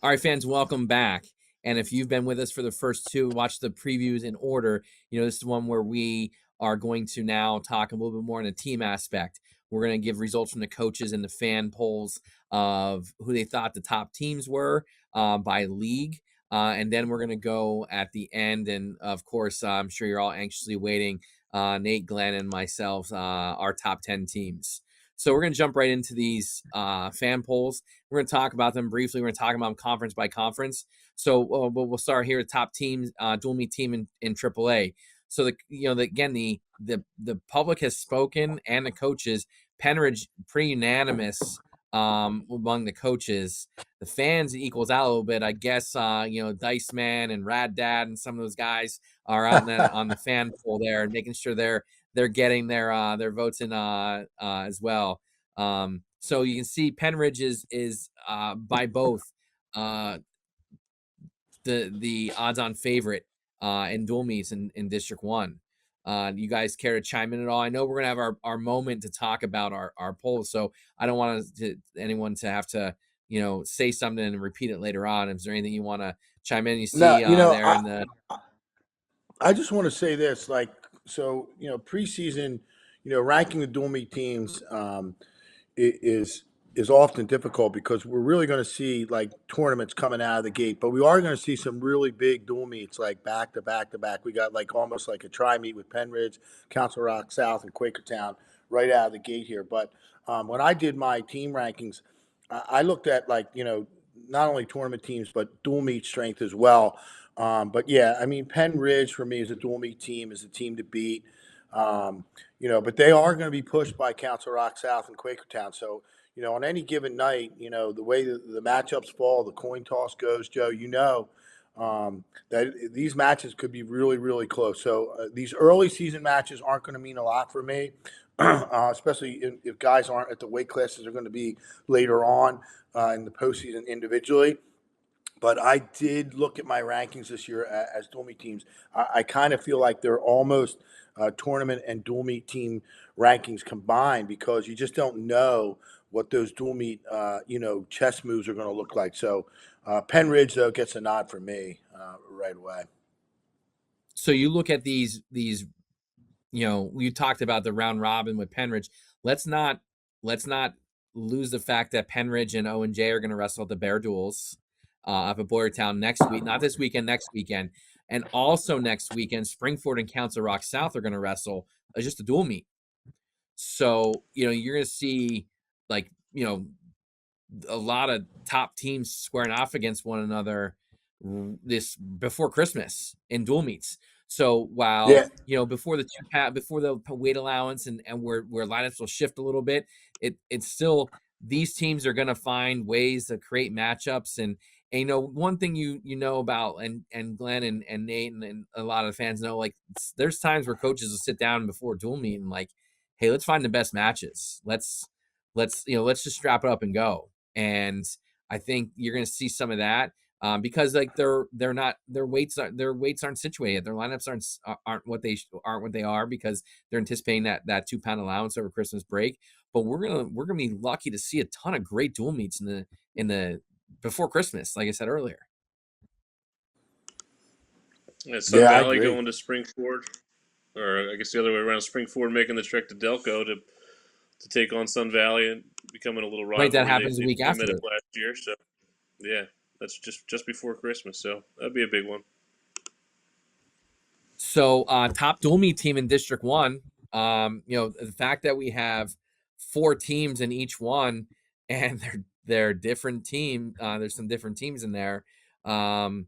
All right, fans, welcome back. And if you've been with us for the first two, watch the previews in order. This is one where we are going to now talk a little bit more on the team aspect. We're going to give results from the coaches and the fan polls of who they thought the top teams were by league. And then we're going to go at the end. And of course, I'm sure you're all anxiously waiting, Nate, Glenn, and myself, our top 10 teams. So we're going to jump right into these fan polls. We're going to talk about them briefly. We're going to talk about them conference by conference. So we'll start here with top teams, dual meet team in AAA. So the public has spoken and the coaches. Penridge pretty unanimous among the coaches. The fans equals out a little bit, I guess. Dice Man and Rad Dad and some of those guys are out on the fan poll there and making sure they're getting their votes in as well. So you can see Penridge is by both the odds-on favorite in dual meets in District 1. You guys care to chime in at all? I know we're gonna have our moment to talk about our polls, so I don't want anyone to have to say something and repeat it later on. Is there anything you want to chime in? You see No, there in the I just want to say this, preseason, ranking the dual meet teams is often difficult because we're really going to see like tournaments coming out of the gate, but we are going to see some really big dual meets like back to back to back. We got like almost like a tri meet with Penridge, Council Rock South, and Quakertown right out of the gate here. But when I did my team rankings, I looked at not only tournament teams but dual meet strength as well. But yeah, I mean, Penn Ridge for me is a dual meet team, is a team to beat. But they are going to be pushed by Council Rock South and Quakertown. So, on any given night, the way the matchups fall, the coin toss goes, Joe, that these matches could be really, really close. So these early season matches aren't going to mean a lot for me, especially if guys aren't at the weight classes they're going to be later on in the postseason individually. But I did look at my rankings this year as dual meet teams. I kind of feel like they're almost tournament and dual meet team rankings combined because you just don't know what those dual meet, chess moves are going to look like. So Penn Ridge, though, gets a nod from me right away. So you look at these we talked about the round robin with Penridge. Let's not lose the fact that Penridge and O&J are going to wrestle at the Bear Duels up at Boyertown next week. Not this weekend, next weekend. And also next weekend, Springford and Council Rock South are going to wrestle just a dual meet. So, you're going to see a lot of top teams squaring off against one another this before Christmas in dual meets. So while before the weight allowance and where lineups will shift a little bit, it's still these teams are going to find ways to create matchups and one thing about and Glenn and Nate and a lot of the fans know, like, there's times where coaches will sit down before dual meet and like, hey, let's find the best matches. Let's just strap it up and go. And I think you're going to see some of that because like their weights aren't situated. Their lineups aren't what they are because they're anticipating that 2 pound allowance over Christmas break. But we're gonna be lucky to see a ton of great dual meets in the before Christmas, like I said earlier. Sun Valley going to Springford, or I guess the other way around, Springford making the trek to Delco to take on Sun Valley and becoming a little rivalry. Right, that happens a week after it last year. So yeah, that's just before Christmas. So that'd be a big one. So top dual meet team in District 1, the fact that we have 4 teams in each one and they're different team. There's some different teams in there. Again,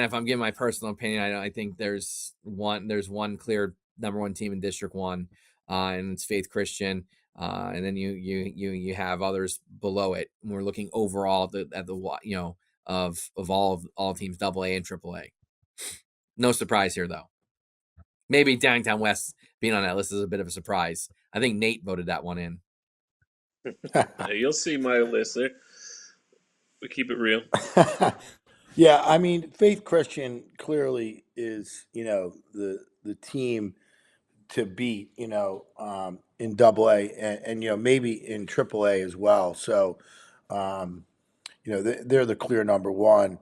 if I'm giving my personal opinion, I think there's one clear number 1 team in District 1, and it's Faith Christian. And then you have others below it. And we're looking overall at the of all teams, AA and AAA. No surprise here though. Maybe Downtown West being on that list is a bit of a surprise. I think Nate voted that one in. You'll see my list there. We keep it real. Yeah, I mean, Faith Christian clearly is, the team to beat, in AA and maybe in AAA as well. So, um, they're the clear number one.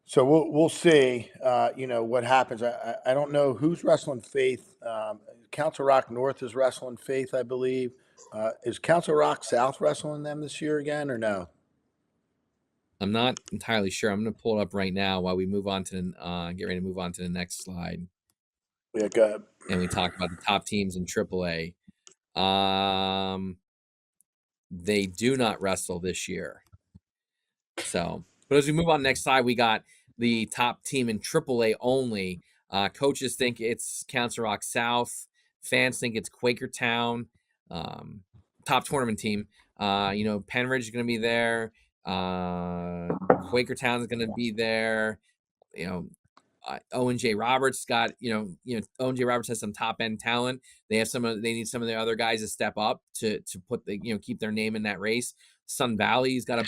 So we'll see, what happens. I don't know who's wrestling Faith. Council Rock North is wrestling Faith, I believe. Is Council Rock South wrestling them this year again or no? I'm not entirely sure. I'm going to pull it up right now while we move on to get ready to move on to the next slide. Yeah, go ahead. And we talk about the top teams in AAA. They do not wrestle this year. So, but as we move on next slide, we got the top team in AAA only. Coaches think it's Council Rock South. Fans think it's Quakertown. Top tournament team. Penridge is going to be there. Quakertown is going to be there. Owen J. Roberts got Owen J. Roberts has some top end talent. They need some of the other guys to step up to put keep their name in that race. Sun Valley's got a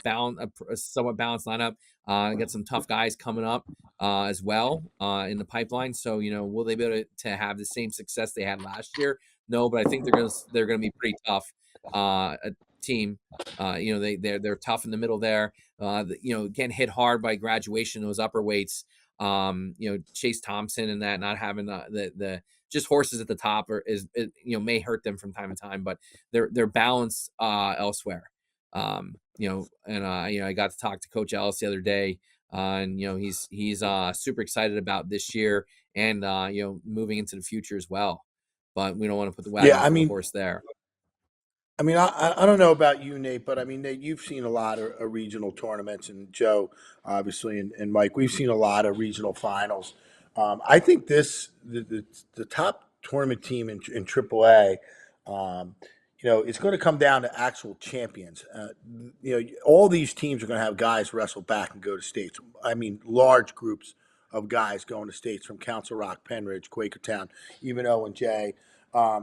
somewhat balanced lineup. Got some tough guys coming up as well in the pipeline. So will they be able to have the same success they had last year? No, but I think they're gonna be pretty tough a team. They're tough in the middle there. Getting hit hard by graduation, those upper weights. Chase Thompson and that not having the just horses at the top may hurt them from time to time, but they're balanced elsewhere. I got to talk to Coach Ellis the other day, and he's super excited about this year and moving into the future as well. But we don't want to put the wagon before the horse there. I don't know about you, Nate, but Nate, you've seen a lot of regional tournaments, and Joe, obviously, and Mike, we've seen a lot of regional finals. I think the top tournament team in AAA, it's going to come down to actual champions. All these teams are going to have guys wrestle back and go to states. Large groups of guys going to states from Council Rock, Penridge, Quakertown, even O and J.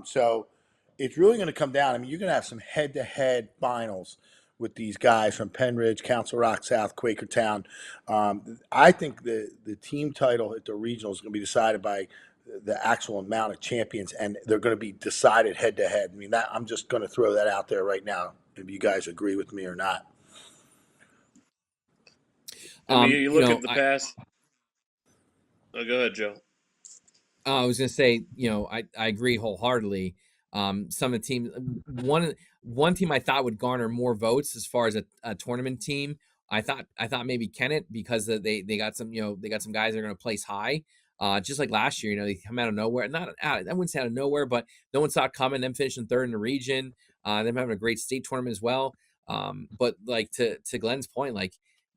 So it's really going to come down. You're going to have some head-to-head finals with these guys from Penridge, Council Rock South, Quakertown. I think the team title at the regional is going to be decided by the actual amount of champions, and they're going to be decided head-to-head. I'm just going to throw that out there right now, if you guys agree with me or not. You look at the past. Oh, go ahead, Joe. I was going to say, I agree wholeheartely. Some of the teams, one team I thought would garner more votes as far as a tournament team. I thought maybe Kennett, because they got some guys that are going to place high. Just like last year, they come out of nowhere. I wouldn't say out of nowhere, but no one saw it coming. Them finishing third in the region. Them having a great state tournament as well. But like to Glenn's point,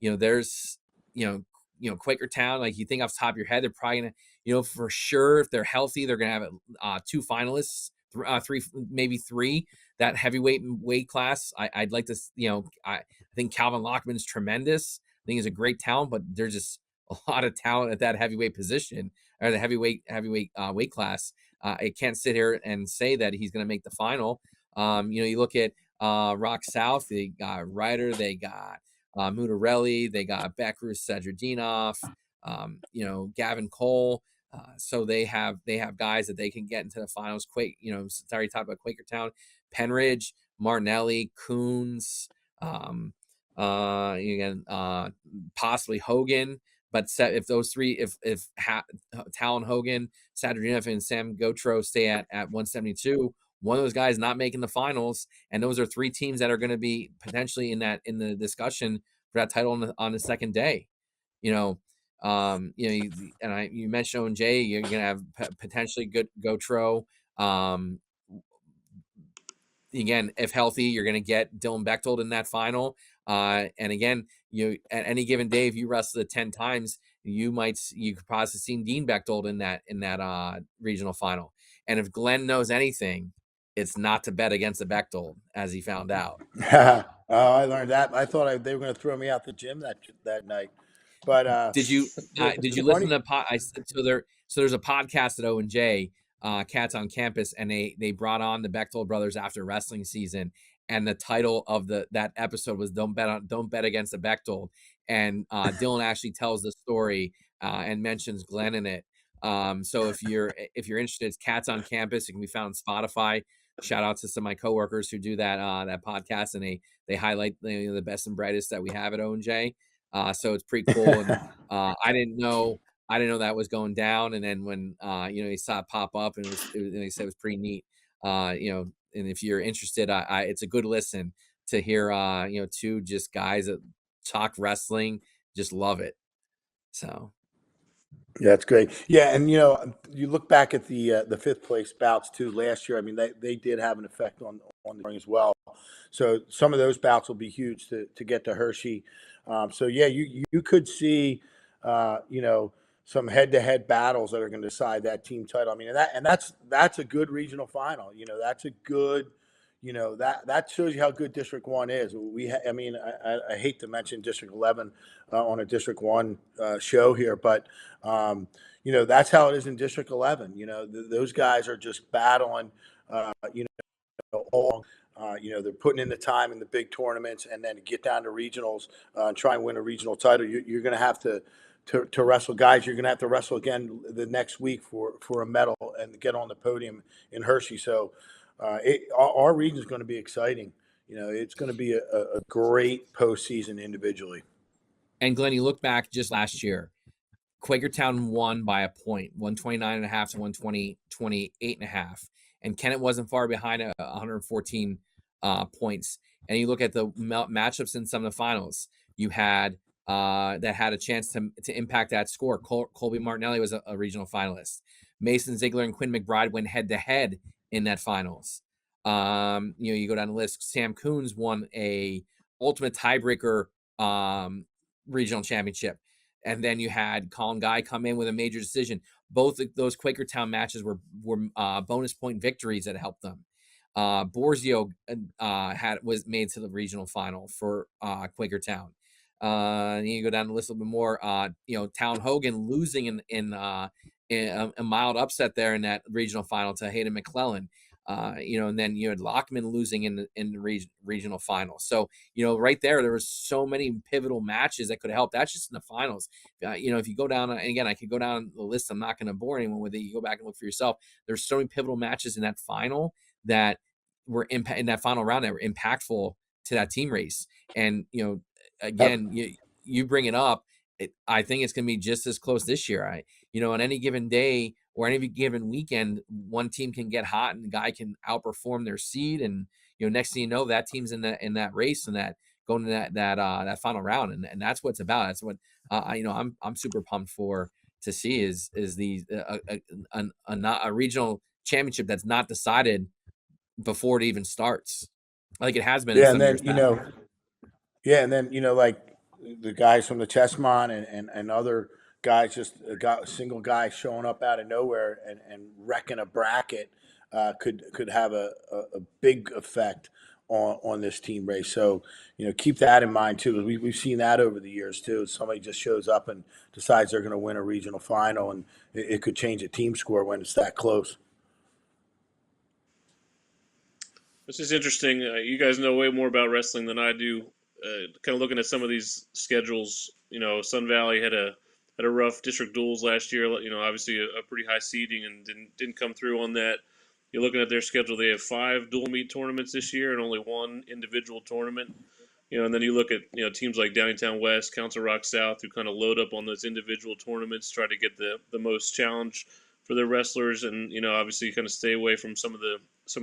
there's Quakertown. Like, you think off the top of your head, they're probably gonna, for sure, if they're healthy, they're gonna have two finalists, three, maybe three. That heavyweight weight class, I'd like to, I think Calvin Lockman is tremendous. I think he's a great talent, but there's just a lot of talent at that heavyweight position, or the heavyweight weight class. I can't sit here and say that he's going to make the final. You look at Rock South, they got Ryder, they got Mutarelli, they got Bekrus Sadradinov, Gavin Cole. So they have guys that they can get into the finals. Sorry, talk about Quakertown, Penridge, Martinelli, Coons, possibly Hogan. But if those three, if Talon Hogan, Sadradinov, and Sam Gotro stay at 172, one of those guys not making the finals, and those are three teams that are going to be potentially in the discussion for that title on the second day. You mentioned O and J. You're going to have potentially good Gotro. Again, if healthy, you're going to get Dylan Bechtold in that final. And again, at any given day, if you wrestle it 10 times, you could possibly see Dean Bechtold in that regional final. And if Glenn knows anything, it's not to bet against the Bechtold, as he found out. I learned that. I thought they were going to throw me out the gym that night. But did you listen to so there's a podcast at O and J, Cats on Campus, and they brought on the Bechtold brothers after wrestling season, and the title of that episode was "Don't Bet Against the Bechtold," and Dylan actually tells the story and mentions Glenn in it. So if you're interested, it's Cats on Campus. It can be found on Spotify. Shout out to some of my coworkers who do that podcast, and they highlight the best and brightest that we have at O&J. So it's pretty cool. And I didn't know that was going down. And then when you saw it pop up, and they said it was pretty neat. And if you're interested, it's a good listen to hear two just guys that talk wrestling, just love it. So Yeah, that's great. Yeah, and you look back at the fifth place bouts too last year. I mean, they did have an effect on the ring as well. So some of those bouts will be huge to get to Hershey. So yeah, you could see some head-to-head battles that are going to decide that team title. I mean, that's a good regional final. That's a good. That shows you how good District 1 is. I mean, I hate to mention District 11 on a District 1 show here, but that's how it is in District 11. Those guys are just battling. All they're putting in the time in the big tournaments, and then to get down to regionals and try and win a regional title. You're going to have to wrestle guys. You're going to have to wrestle again the next week for a medal and get on the podium in Hershey. So our region is going to be exciting. It's going to be a great postseason individually. And Glenn, you look back just last year, Quakertown won by a point, 129.5 to 128.5. And Kennett wasn't far behind at 114 points. And you look at the matchups in some of the finals, you had that had a chance to impact that score. Colby Martinelli was a regional finalist. Mason Ziegler and Quinn McBride went head to head in that finals. You go down the list. Sam Coons won a ultimate tiebreaker regional championship. And then you had Colin Guy come in with a major decision. Both of those Quakertown matches were bonus point victories that helped them. Borzio was made to the regional final for Quakertown. You go down the list a little bit more. Town Hogan losing in a mild upset there in that regional final to Hayden McClellan. And then you had Lockman losing in the regional final. So, right there was so many pivotal matches that could help. That's just in the finals. If you go down, and again, I could go down the list. I'm not going to bore anyone with it. You go back and look for yourself. There's so many pivotal matches in that final that were in that final round that were impactful to that team race. And, again, you bring it up. I think it's going to be just as close this year. On any given day or any given weekend, one team can get hot and the guy can outperform their seed. And, next thing you know, that team's in that race and that going to that final round. And that's what it's about. That's what, I'm super pumped to see is a regional championship that's not decided before it even starts, like it has been in some years back. And then like the guys from the Chessmont and other guys, just a single guy showing up out of nowhere and wrecking a bracket could have a big effect on this team race. So keep that in mind too. We've seen that over the years too. Somebody just shows up and decides they're going to win a regional final, and it could change a team score when it's that close. This is interesting. You guys know way more about wrestling than I do. Kind of looking at some of these schedules, Sun Valley had a rough district duels last year. Obviously a pretty high seeding and didn't come through on that. You're looking at their schedule; they have 5 dual meet tournaments this year and only 1 individual tournament. And then you look at teams like Downingtown West, Council Rock South, who kind of load up on those individual tournaments, try to get the most challenge for their wrestlers, and obviously kind of stay away from some of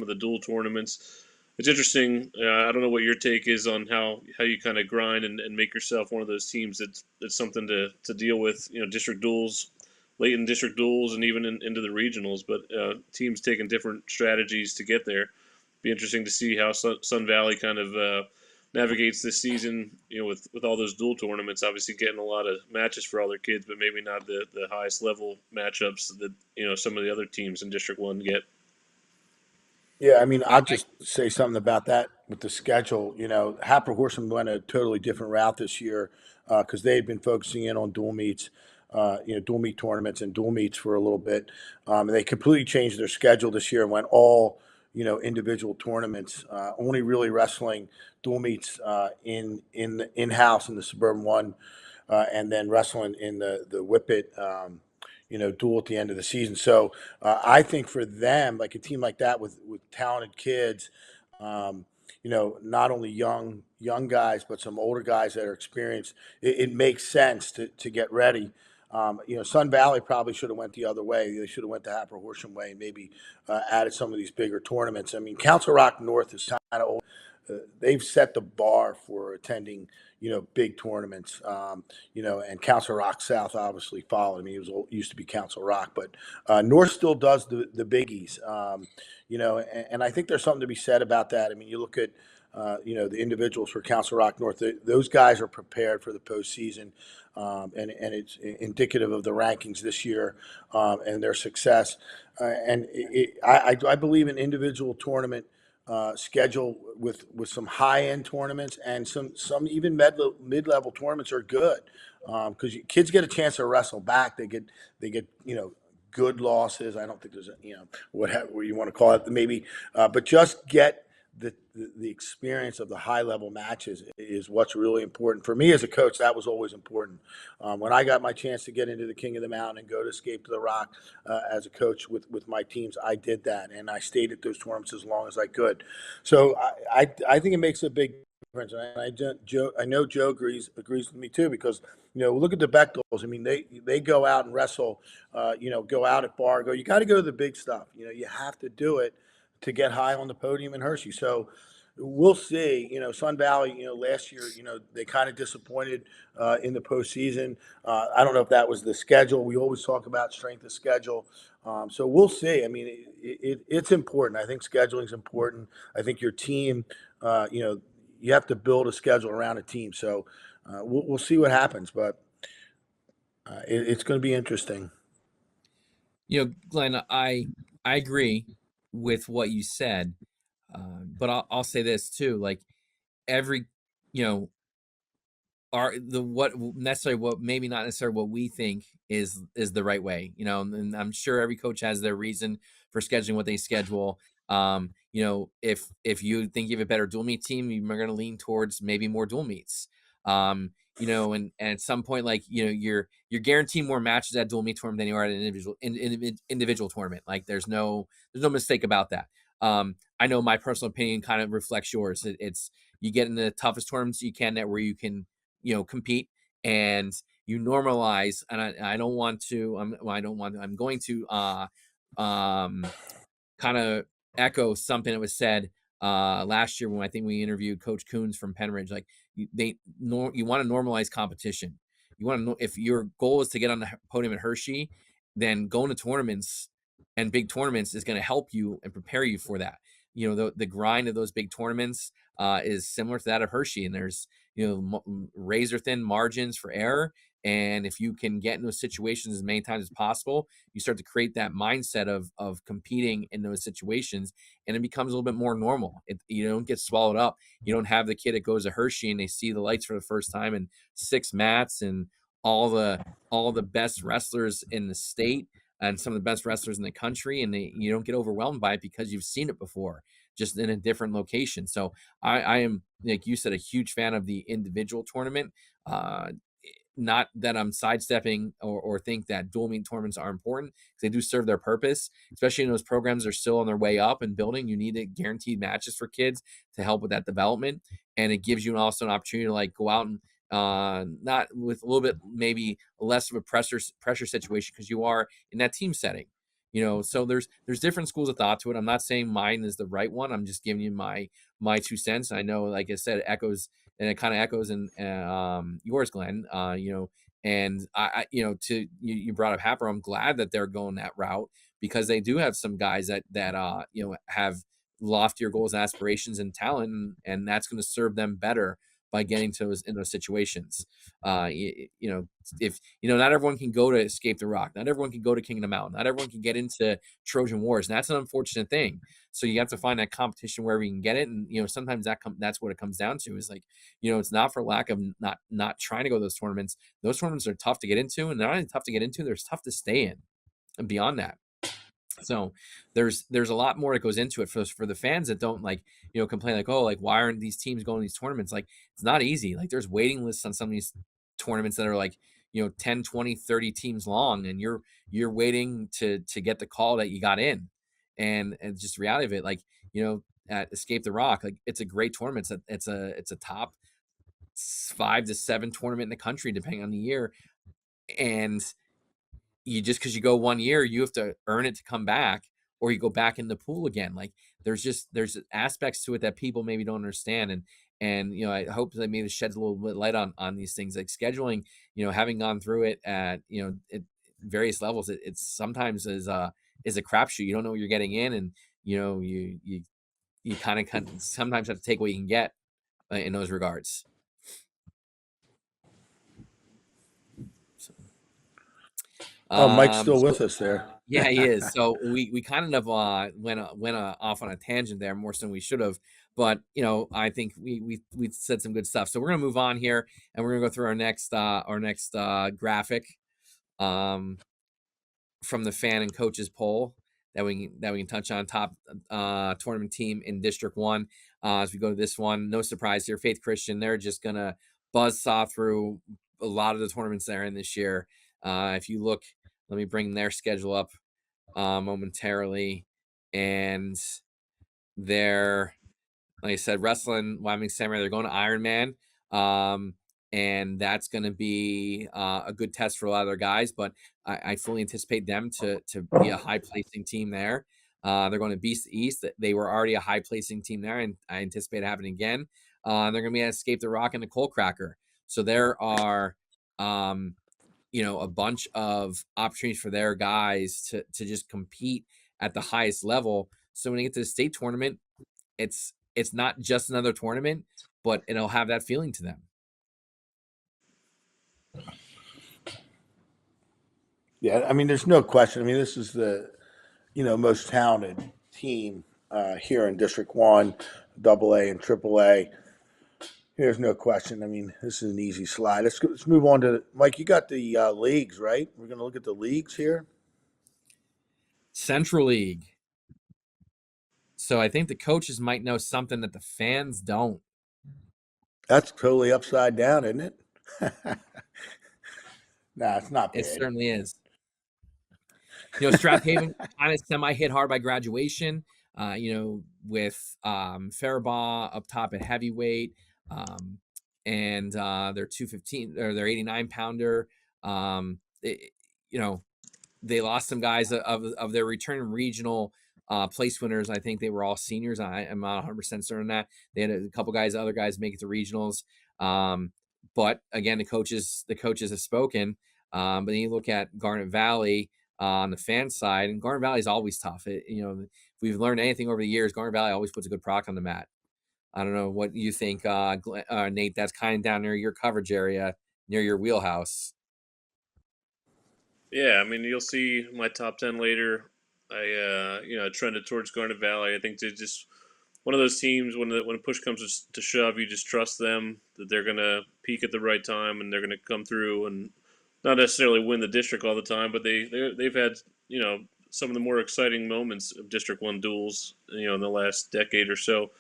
the dual tournaments. It's interesting. I don't know what your take is on how you kind of grind and make yourself one of those teams that's something to deal with. District duels, late in district duels, and even into the regionals. But teams taking different strategies to get there. Be interesting to see how Sun Valley kind of navigates this season. With all those dual tournaments, obviously getting a lot of matches for all their kids, but maybe not the highest level matchups that some of the other teams in District 1 get. Yeah, I mean, I'll just say something about that with the schedule. Happer Horseman went a totally different route this year because they had been focusing in on dual meets, dual meet tournaments and dual meets for a little bit. And they completely changed their schedule this year and went all, individual tournaments, only really wrestling dual meets in-house in the Suburban 1, and then wrestling in the Whippet, duel at the end of the season. So I think for them, like a team like that with talented kids, um, not only young guys, but some older guys that are experienced, it makes sense to get ready. Sun Valley probably should have went the other way. They should have went the Happer Horsham way and maybe added some of these bigger tournaments. I mean, Council Rock North is kind of old. They've set the bar for attending, big tournaments. And Council Rock South obviously followed. I mean, used to be Council Rock, but North still does the biggies. And I think there's something to be said about that. I mean, you look at the individuals for Council Rock North; those guys are prepared for the postseason, and it's indicative of the rankings this year and their success. I believe an individual tournament schedule with some high end tournaments and some even mid level tournaments are good because kids get a chance to wrestle back. They get good losses. I don't think there's whatever you want to call it maybe, but just get the experience of the high level matches is what's really important for me as a coach. That was always important. When I got my chance to get into the King of the Mountain and go to Escape to the Rock as a coach with my teams, I did that and I stayed at those tournaments as long as I could. So I think it makes a big difference. And I know Joe agrees with me too, because look at the Bechtels. I mean, they go out and wrestle. Go out at Fargo. You got to go to the big stuff. You have to do it to get high on the podium in Hershey. So we'll see. Sun Valley, last year, they kind of disappointed in the postseason. I don't know if that was the schedule. We always talk about strength of schedule. So we'll see. I mean, it's important. I think scheduling is important. I think your team, you have to build a schedule around a team. So we'll see what happens, but it's going to be interesting. Glenn, I agree with what you said, but I'll say this too. Like every, what maybe not necessarily what we think is the right way, and I'm sure every coach has their reason for scheduling what they schedule. If you think you have a better dual meet team, you're going to lean towards maybe more dual meets. And at some point, like you're guaranteeing more matches at dual meet tournament than you are at an individual tournament. Like there's no mistake about that. I know my personal opinion kind of reflects yours. It's you get in the toughest tournaments you can, that where you can compete, and you normalize. And I don't want to. I'm going to kind of echo something that was said last year when I think we interviewed Coach Coons from Penridge. Like you want to normalize competition. You want to know, if your goal is to get on the podium at Hershey, then going to tournaments and big tournaments is going to help you and prepare you for that. The grind of those big tournaments is similar to that of Hershey, and there's razor thin margins for error. And if you can get in those situations as many times as possible, you start to create that mindset of competing in those situations, and it becomes a little bit more normal. You don't get swallowed up. You don't have the kid that goes to Hershey and they see the lights for the first time and 6 mats and all the best wrestlers in the state and some of the best wrestlers in the country, and you don't get overwhelmed by it because you've seen it before, just in a different location. So I am, like you said, a huge fan of the individual tournament. Not that I'm sidestepping or think that dual meet tournaments are important, because they do serve their purpose, especially in those programs that are still on their way up and building. You need guaranteed matches for kids to help with that development. And it gives you also an opportunity to like go out and not with a little bit, maybe less of a pressure situation, because you are in that team setting. So there's different schools of thought to it. I'm not saying mine is the right one. I'm just giving you my 2 cents. I know, like I said, it kind of echoes in yours, Glenn. And you brought up Happer. I'm glad that they're going that route, because they do have some guys that have loftier goals and aspirations and talent, and that's going to serve them better by getting to in those situations. If not everyone can go to Escape the Rock, not everyone can go to King of the Mountain, not everyone can get into Trojan Wars, and that's an unfortunate thing. So you have to find that competition wherever you can get it, and sometimes that's what it comes down to, is like it's not for lack of not trying to go to those tournaments. Those tournaments are tough to get into, and they're not only tough to get into, they're tough to stay in, and beyond that. So there's a lot more that goes into it for the fans that don't complain like, oh, like why aren't these teams going to these tournaments? Like it's not easy. Like there's waiting lists on some of these tournaments that are like 10, 20, 30 teams long, and you're waiting to get the call that you got in. And just the reality of it, like, at Escape the Rock, like, it's a great tournament. It's a top 5 to 7 tournament in the country, depending on the year. And you just because you go 1 year, you have to earn it to come back, or you go back in the pool again. Like, there's aspects to it that people maybe don't understand. And I hope that maybe sheds a little bit light on these things, like scheduling. Having gone through it at at various levels, it's sometimes is a crapshoot. You don't know what you're getting in, and you kind of sometimes have to take what you can get in those regards. So, Oh, Mike's still so with us there. yeah, he is. So we kind of went off on a tangent there more so than we should have, but I think we said some good stuff. So we're gonna move on here, and we're gonna go through our next graphic from the fan and coaches poll that we can touch on. Top tournament team in District 1. As we go to this one, no surprise here, Faith Christian. They're just gonna buzzsaw through a lot of the tournaments they're in this year. If you look, let me bring their schedule up momentarily, and they're, like I said, wrestling Wyoming Samurai. They're going to Ironman, and that's going to be a good test for a lot of their guys. But I fully anticipate them to be a high placing team there. They're going to Beast East. They were already a high placing team there, and I anticipate it happening again. They're going to be at Escape the Rock and the Coal Cracker. So there are a bunch of opportunities for their guys to just compete at the highest level. So when they get to the state tournament, it's not just another tournament, but it'll have that feeling to them. Yeah, I mean, there's no question. I mean, this is the most talented team here in District 1, AA and AAA. There's no question. I mean, this is an easy slide. Let's move on to Mike. You got the leagues, right? We're going to look at the leagues here. Central League. So I think the coaches might know something that the fans don't. That's totally upside down, isn't it? Nah, it's not bad. It certainly is. Strathaven kind of semi hit hard by graduation. With Faribault up top at heavyweight, and their 215 or their 89 pounder. They lost some guys of their returning regional place winners. I think they were all seniors. I'm not 100% certain that they had a couple guys, other guys make it to regionals. But again, the coaches have spoken. But then you look at Garnet Valley on the fan side, and Garnet Valley is always tough. If we've learned anything over the years, Garnet Valley always puts a good product on the mat. I don't know what you think, Nate. That's kind of down near your coverage area, near your wheelhouse. Yeah, I mean, you'll see my top 10 later. I trended towards Garnet Valley. I think they're just one of those teams when push comes to shove, you just trust them that they're gonna peak at the right time and they're gonna come through and not necessarily win the district all the time, but they've had some of the more exciting moments of District 1 duels in the last decade or so.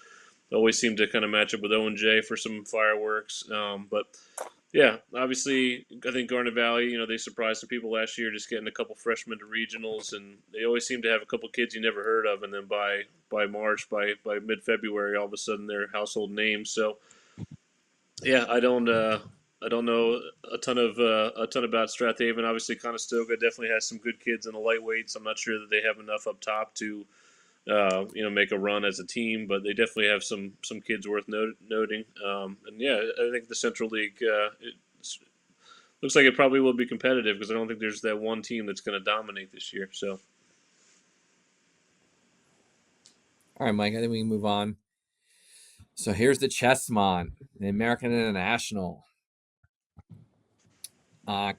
They always seem to kind of match up with O&J for some fireworks, but. Yeah, obviously, I think Garnet Valley, they surprised some people last year just getting a couple freshmen to regionals, and they always seem to have a couple kids you never heard of, and then by March, by mid-February, all of a sudden they're household names. So, yeah, I don't know a ton about Strathaven. Obviously, Conestoga definitely has some good kids in the lightweights. I'm not sure that they have enough up top to make a run as a team, but they definitely have some kids worth noting. And yeah, I think the Central League looks like it probably will be competitive because I don't think there's that one team that's going to dominate this year. So, All right, Mike. I think we can move on. So here's the Chessmont, the American International.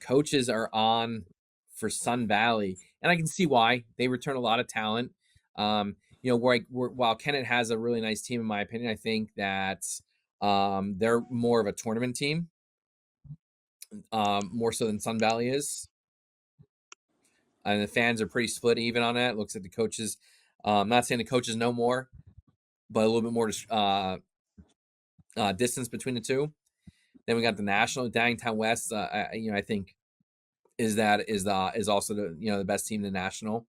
Coaches are on for Sun Valley, and I can see why. They return a lot of talent. While Kennett has a really nice team, in my opinion, I think that they're more of a tournament team, more so than Sun Valley is. And the fans are pretty split even on that. It looks like the coaches, I'm not saying the coaches know more, but a little bit more distance between the two. Then we got the National, Downingtown West. I think is also the best team in the national.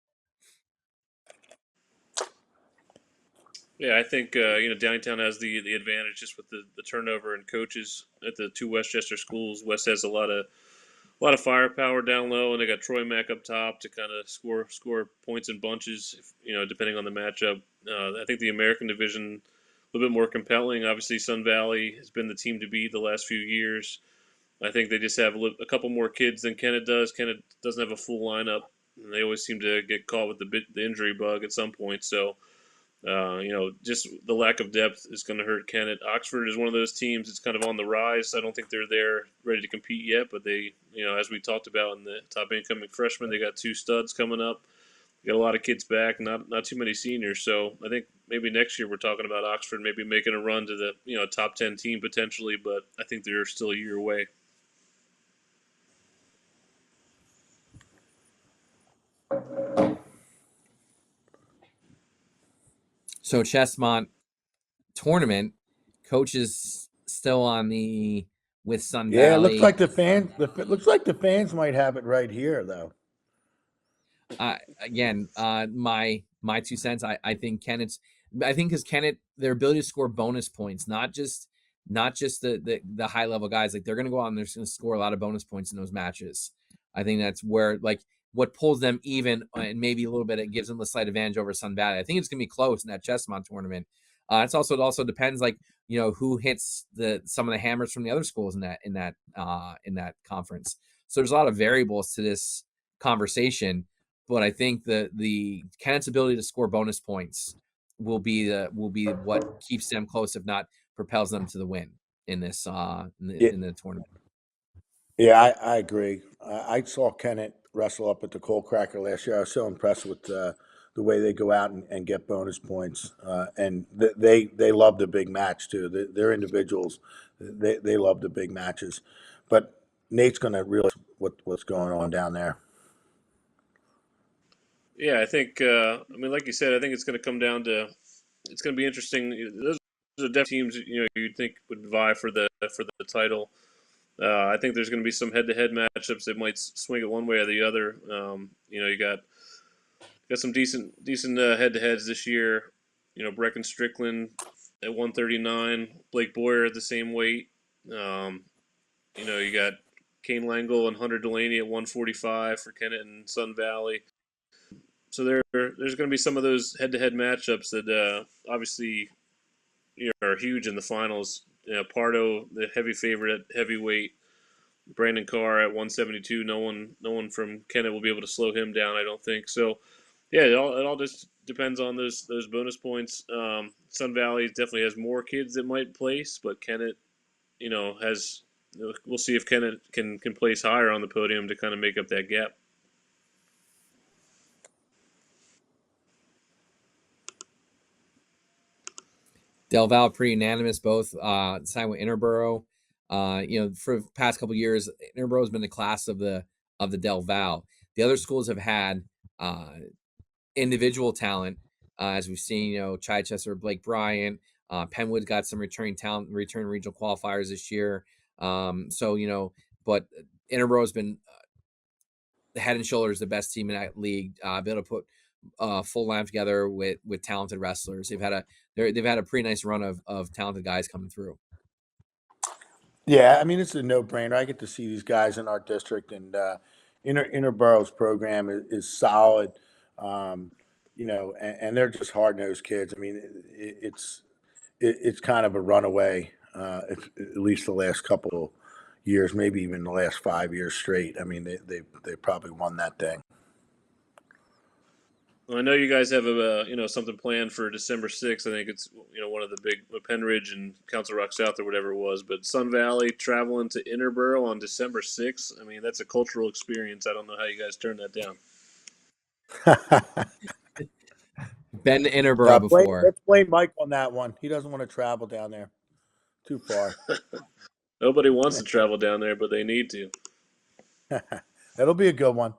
Yeah, I think Downingtown has the advantage just with the turnover and coaches at the two Westchester schools. West has a lot of firepower down low, and they got Troy Mack up top to kind of score points in bunches. Depending on the matchup. I think the American division a little bit more compelling. Obviously, Sun Valley has been the team to beat the last few years. I think they just have a couple more kids than Kennett does. Kennett doesn't have a full lineup, and they always seem to get caught with the injury bug at some point. So just the lack of depth is going to hurt Kennett. Oxford is one of those teams that's kind of on the rise. I don't think they're there ready to compete yet, but they, as we talked about in the top incoming freshmen, they got two studs coming up. They got a lot of kids back, not too many seniors. So I think maybe next year we're talking about Oxford maybe making a run to the top 10 team potentially, but I think they're still a year away. So Chestmont tournament, coach is still on with Sun Yeah, it looks Valley. like the fans might have it right here, though. Again, my 2 cents. I think because Kennett, their ability to score bonus points, not just the high level guys, like they're going to go out and they're going to score a lot of bonus points in those matches. I think that's where what pulls them even, and maybe a little bit, it gives them a slight advantage over Sun Valley. I think it's going to be close in that Chestmont tournament. It also depends, who hits some of the hammers from the other schools in that conference. So there's a lot of variables to this conversation, but I think the Kennett's ability to score bonus points will be what keeps them close, if not propels them to the win in this in the tournament. Yeah, I agree. I saw Kennett wrestle up at the Coal Cracker last year. I was so impressed with the way they go out and get bonus points, and they love the big match too. They're individuals. They love the big matches, but Nate's going to realize what's going on down there. Yeah, I think. Like you said, I think it's going to come down to. It's going to be interesting. Those are definitely teams you'd think would vie for the title. I think there's going to be some head-to-head matchups that might swing it one way or the other. You got some decent head-to-heads this year. Brecken Strickland at 139, Blake Boyer at the same weight. You got Kane Langle and Hunter Delaney at 145 for Kennett and Sun Valley. So there's going to be some of those head-to-head matchups that obviously are huge in the finals. Pardo, the heavy favorite at heavyweight. Brandon Carr at 172. No one from Kennett will be able to slow him down, I don't think. So, yeah, it all just depends on those bonus points. Sun Valley definitely has more kids that might place, but Kennett, has. We'll see if Kennett can place higher on the podium to kind of make up that gap. Del Val pretty unanimous, both signed with Interboro. For the past couple of years, Interboro has been the class of the Del Val. The other schools have had individual talent, as we've seen. Chichester, Blake Bryant, Penwood got some return regional qualifiers this year. But Interboro has been head and shoulders the best team in that league. Be able to put full line together with talented wrestlers. They've had a pretty nice run of talented guys coming through. Yeah, I mean, it's a no-brainer. I get to see these guys in our district, and Interboro's program is solid. And they're just hard-nosed kids. I mean, it's kind of a runaway, at least the last couple years, maybe even the last 5 years straight. I mean, they probably won that thing. Well, I know you guys have something planned for December 6th. I think it's one of the big Penridge and Council Rock South or whatever it was. But Sun Valley traveling to Interboro on December 6th. I mean, that's a cultural experience. I don't know how you guys turn that down. Been to Interboro before. Let's blame Mike on that one. He doesn't want to travel down there too far. Nobody wants to travel down there, but they need to. That'll be a good one.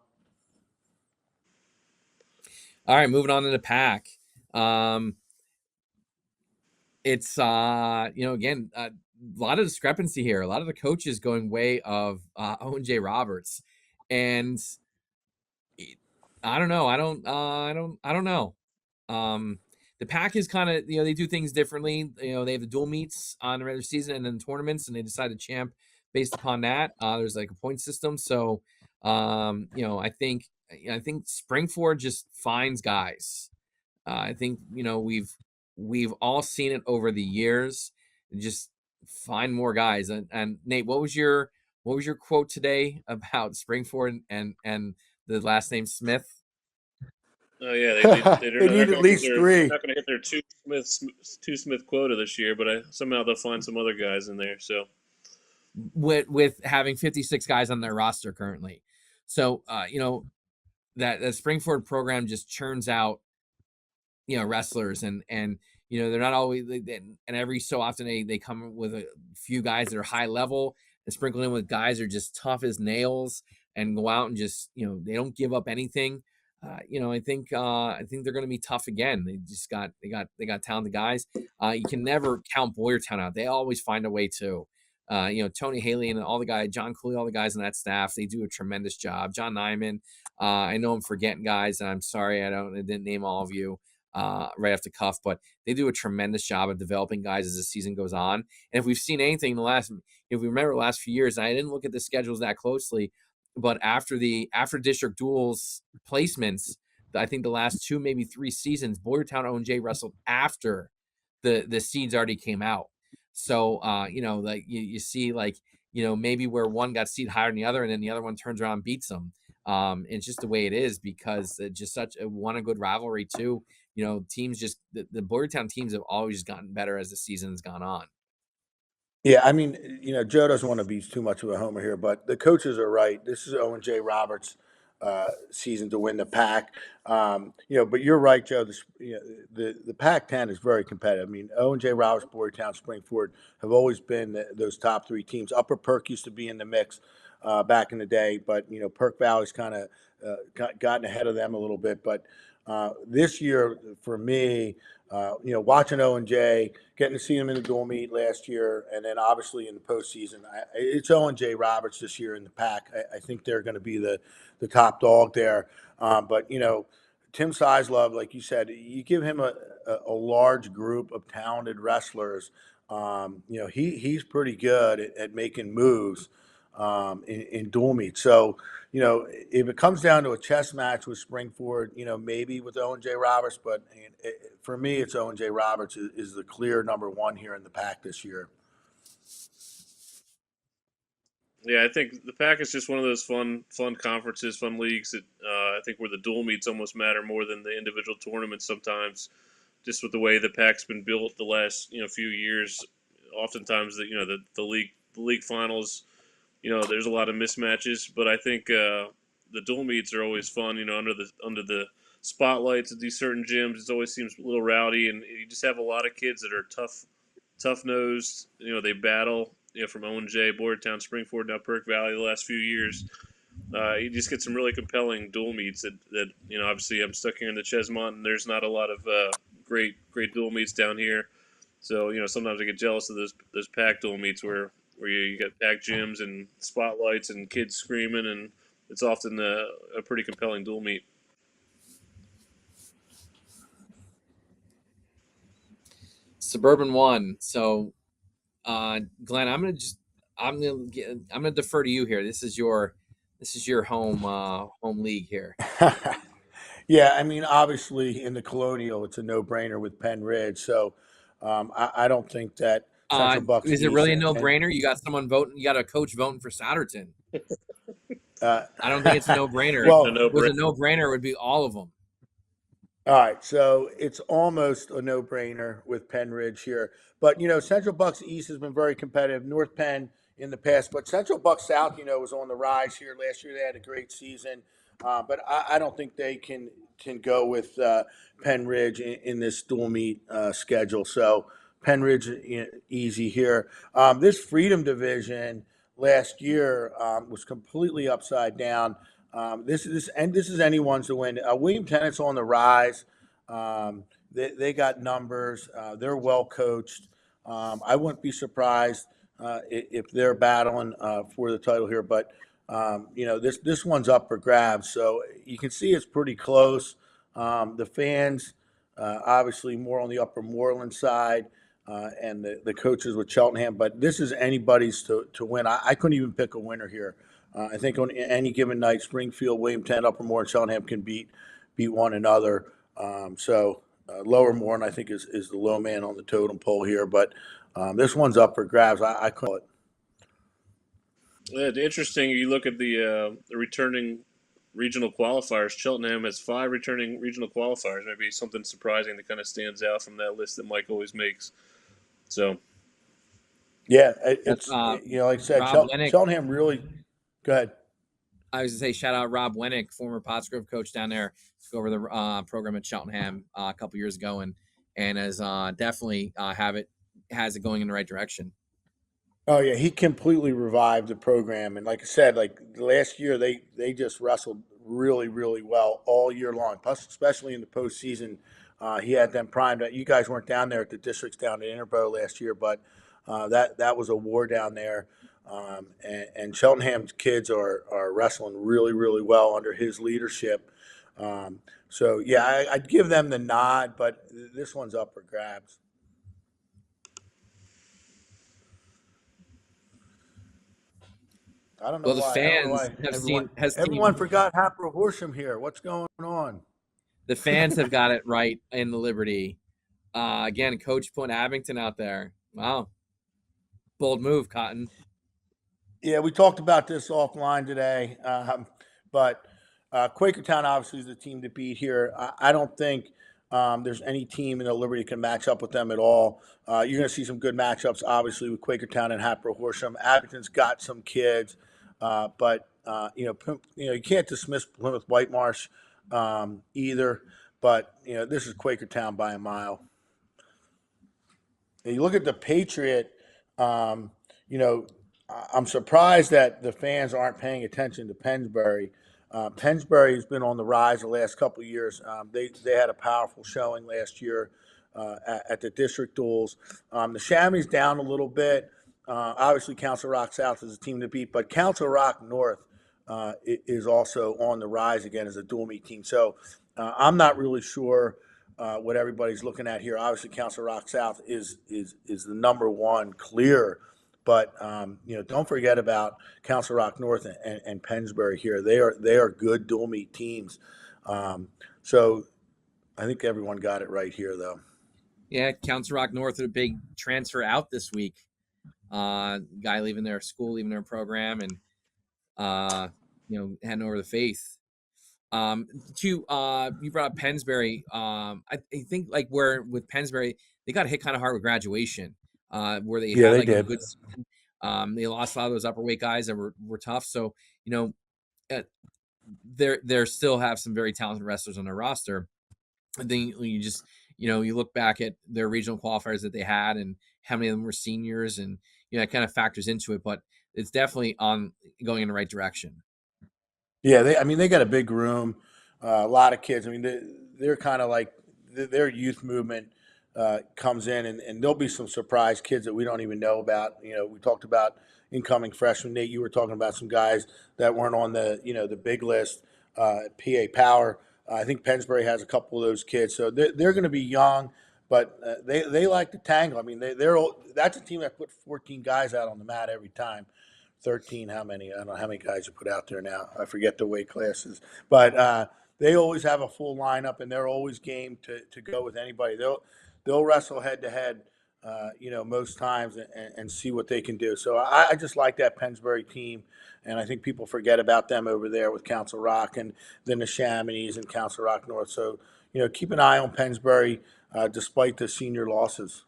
All right, moving on to the pack. It's again, a lot of discrepancy here. A lot of the coaches going way of Owen J. Roberts. And I don't know. I don't know. The pack is kind of, they do things differently. They have the dual meets on the regular season and then tournaments, and they decide to champ based upon that. There's like a point system. So, I think Springford just finds guys. I think we've all seen it over the years. Just find more guys. And Nate, what was your quote today about Springford and the last name Smith? Oh yeah, they're They not need at going to get least their they're three. not going to hit their two Smith quota this year, but somehow they'll find some other guys in there. So With having 56 guys on their roster currently. So that Springford program just churns out wrestlers, and they're not always, and every so often they come with a few guys that are high level and sprinkle in with guys that are just tough as nails and go out and just they don't give up anything. I think they're going to be tough again. They got talented guys. You can never count Boyertown out. They always find a way to. Tony Haley and all the guys, John Cooley, all the guys on that staff, they do a tremendous job. John Nyman, I know I'm forgetting guys, and I'm sorry I didn't name all of you right off the cuff, but they do a tremendous job of developing guys as the season goes on. And if we've seen anything if we remember the last few years, and I didn't look at the schedules that closely, but after district duels placements, I think the last 2, maybe 3 seasons, Boyertown O&J wrestled after the seeds already came out. So like you see, like maybe where one got seed higher than the other, and then the other one turns around and beats them. It's just the way it is, because it's just such a good rivalry too. Teams just the Boyertown teams have always gotten better as the season's gone on. Yeah, I mean, Joe doesn't want to be too much of a homer here, but the coaches are right. This is Owen J. Roberts' season to win the pack. But you're right, Joe. The Pac-10 is very competitive. I mean, Owen J. Roberts, Boyertown, Springford have always been those top 3 teams. Upper Perk used to be in the mix back in the day, but Perk Valley's kind of gotten ahead of them a little bit. But this year, for me, watching Owen J, getting to see him in the dual meet last year, and then obviously in the postseason, it's Owen J. Roberts this year in the pack. I think they're going to be the top dog there. But Tim Sizlove, like you said, you give him a large group of talented wrestlers. He's pretty good at making moves in dual meet. So if it comes down to a chess match with Springford, maybe with Owen J. Roberts, but for me, it's Owen J. Roberts is the clear number 1 here in the pack this year. yeah, I think the pack is just one of those fun conferences, fun leagues that I think where the dual meets almost matter more than the individual tournaments sometimes. Just with the way the pack's been built the last few years, oftentimes the league finals, there's a lot of mismatches, but I think the dual meets are always fun. Under the spotlights at these certain gyms, it always seems a little rowdy, and you just have a lot of kids that are tough nosed. They battle. From Owen J, Boyertown, Springford, now Perk Valley the last few years. You just get some really compelling dual meets that obviously I'm stuck here in the Chesmont, and there's not a lot of great dual meets down here. So sometimes I get jealous of those packed dual meets where you got packed gyms and spotlights and kids screaming, and it's often a pretty compelling dual meet. Suburban 1. So Glenn, I'm gonna defer to you here. This is your home league here. Yeah, I mean, obviously in the Colonial, it's a no-brainer with Penn Ridge. So I don't think that Central Bucks Is it East really a and no-brainer? You got someone voting. You got a coach voting for Souderton. uh, I don't think it's a no-brainer. If A well, it was no-brainer. a no-brainer, it would be all of them. all right, so it's almost a no-brainer with Penn Ridge here. But Central Bucks East has been very competitive. North Penn in the past, but Central Bucks South, was on the rise here last year. They had a great season, but I don't think they can go with Penn Ridge in this dual meet schedule. So Penn Ridge easy here. This Freedom Division last year was completely upside down. This is anyone's to win. William Tennant's on the rise. They got numbers. They're well coached. I wouldn't be surprised if they're battling for the title here. But This one's up for grabs. So you can see it's pretty close. The fans, obviously, more on the Upper Moreland side, and the coaches with Cheltenham. But this is anybody's to win. I couldn't even pick a winner here. I think on any given night, Springfield, Williamstown, Upper Moreland, Cheltenham can beat one another. Lower Moreland, I think, is the low man on the totem pole here. But this one's up for grabs. I call it. Interesting. You look at the returning regional qualifiers. Cheltenham has 5 returning regional qualifiers. Maybe something surprising that kind of stands out from that list that Mike always makes. So Yeah, That's like I said, Rob Lennick. Cheltenham really. Go ahead. I was going to say, shout out Rob Wennick, former Pottsgrove coach down there, took over the program at Cheltenham a couple years ago, and has definitely has it going in the right direction. Oh yeah, he completely revived the program, and like I said, like last year they just wrestled really really well all year long. Plus, especially in the postseason, he had them primed. You guys weren't down there at the districts down at Interbo last year, but that was a war down there. And Cheltenham's kids are wrestling really really well under his leadership. So yeah, I'd give them the nod, but this one's up for grabs. I don't know Well, the why. I don't know fans why have seen everyone forgot Happer Horsham here. What's going on? the fans have got it right in the Liberty. Again, Coach putting Abington out there. Wow, bold move, Cotton. Yeah, we talked about this offline today, but Quakertown obviously is the team to beat here. I don't think there's any team in the Liberty can match up with them at all. You're going to see some good matchups, obviously, with Quakertown and Happer Horsham. Abington's got some kids, but you can't dismiss Plymouth Whitemarsh either. But this is Quakertown by a mile. And you look at the Patriot. You know, I'm surprised that the fans aren't paying attention to Pennsbury. Pennsbury has been on the rise the last couple of years. They had a powerful showing last year at the district duels. The Chamois down a little bit. Obviously, Council Rock South is a team to beat, but Council Rock North is also on the rise again as a dual meet team. So I'm not really sure what everybody's looking at here. Obviously, Council Rock South is the number one clear. But don't forget about Council Rock North and Pennsbury here. They are good dual meet teams. So I think everyone got it right here, though. Yeah, Council Rock North had a big transfer out this week. Guy leaving their school, leaving their program, and heading over the faith. You brought up Pennsbury. I think like where with Pennsbury, they got hit kind of hard with graduation. Where they had like a good season. They lost a lot of those upper weight guys that were tough. So they're still have some very talented wrestlers on their roster. And then you just you look back at their regional qualifiers that they had and how many of them were seniors, and it kind of factors into it. But it's definitely going in the right direction. Yeah, they got a big room, a lot of kids. I mean, they're kind of like their youth movement comes in, and there'll be some surprise kids that we don't even know about. We talked about incoming freshmen. Nate, you were talking about some guys that weren't on the big list. PA Power. I think Pennsbury has a couple of those kids, so they're going to be young, but they like to tangle. I mean, that's a team that put 14 guys out on the mat every time. 13, how many? I don't know how many guys you put out there now. I forget the weight classes. But they always have a full lineup, and they're always game to go with anybody. They'll wrestle head to head, most times and see what they can do. So I just like that Pennsbury team, and I think people forget about them over there with Council Rock and then the Chamois and Council Rock North. So, keep an eye on Pennsbury despite the senior losses.